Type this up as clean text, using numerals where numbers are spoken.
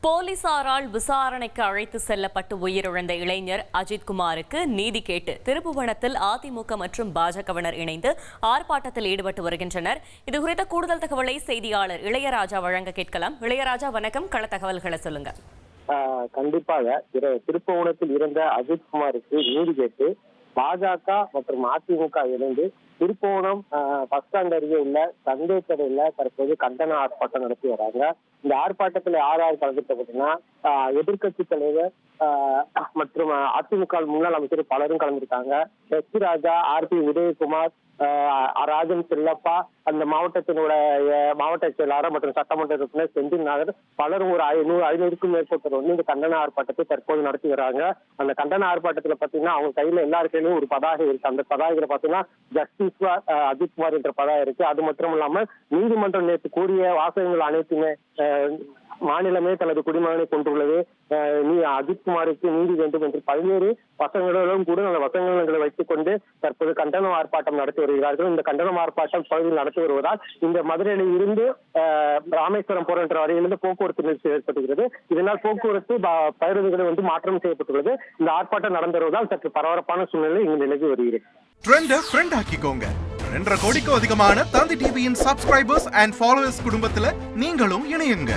போலீசாரால் விசாரணைக்கு அழைத்து செல்லப்பட்டு உயிரிழந்த இளைஞர் அஜித்குமாருக்கு நீதி கேட்டு திருப்புவனத்தில் அதிமுக மற்றும் பாஜகவினர் இணைந்து ஆர்ப்பாட்டத்தில் ஈடுபட்டு வருகின்றனர். இதுகுறித்த கூடுதல் தகவலை செய்தியாளர் இளையராஜா வழங்க கேட்கலாம். இளையராஜா, வணக்கம். கள தகவல்களை சொல்லுங்க. கண்டிப்பாக திருப்புவனத்தில் இருந்த அஜித்குமாருக்கு நீதி கேட்டு பாஜக மற்றும் அதிமுக இணைந்து திருப்புவனம் பஸ் ஸ்டாண்ட் அருகே உள்ள சந்தை கடையில தற்போது கண்டன ஆர்ப்பாட்டம் நடத்தி வராங்க. இந்த ஆர்ப்பாட்டத்துல யார் கலந்துட்டா எதிர்கட்சி தலைவர் மற்றும் அதிமுக முன்னாள் அமைச்சர் பலரும் கலந்துருக்காங்க. எஸ் ராஜா, ஆர்.பி. உதயகுமார், ராஜன் செல்லப்பா, அந்த மாவட்டத்தினுடைய மாவட்ட செயலாளர் மற்றும் சட்டமன்ற உறுப்பினர் செந்தில் நாகர் பலரும் ஒரு 500க்கும் மேற்பட்டவர் வந்து இந்த கண்டன ஆர்ப்பாட்டத்தை தற்போது நடத்தி வராங்க. அந்த கண்டன ஆர்ப்பாட்டத்துல பாத்தீங்கன்னா அவங்க கையில எல்லாரு கையிலும் ஒரு பதாகை இருக்கு. அந்த பதாகையில பாத்தீங்கன்னா ஜஸ்டிஸ் அஜித்குமார் என்ற பதாகை இருக்கு. அது மட்டும் இல்லாம நீதிமன்றம் நேற்று கூறிய வாசகங்கள் அனைத்துமே மாநிலமே தனது குடிமகனை கொண்டுள்ளது, நீ அஜித்குமாருக்கு நீதி வேண்டும் என்று பல்வேறு வசங்களும் கூட அந்த வசங்களை வைத்துக் கொண்டு தற்போது கண்டன ஆர்ப்பாட்டம் நடத்தி வருகிறார்கள். இந்த கண்டன ஆர்ப்பாட்டம் பகுதியில் நடத்தி வருவதால் இந்த மதுரையில் இருந்து ராமேஸ்வரம் போன்ற வரையிலிருந்து போக்குவரத்து நெரிசல் ஏற்படுகிறது. இதனால் போக்குவரத்து பேருந்துகளை வந்து மாற்றம் செய்யப்பட்டுள்ளது. இந்த ஆர்ப்பாட்டம் நடந்து வருவதால் சற்று பரபரப்பான சூழ்நிலை இங்கு நிலவி வருகிறது. 2.5 கோடிக்கும் அதிகமான தந்தி டிவியின் சப்ஸ்கிரைபர்ஸ் அண்ட் ஃபாலோவர்ஸ் குடும்பத்துல நீங்களும் இணையுங்க.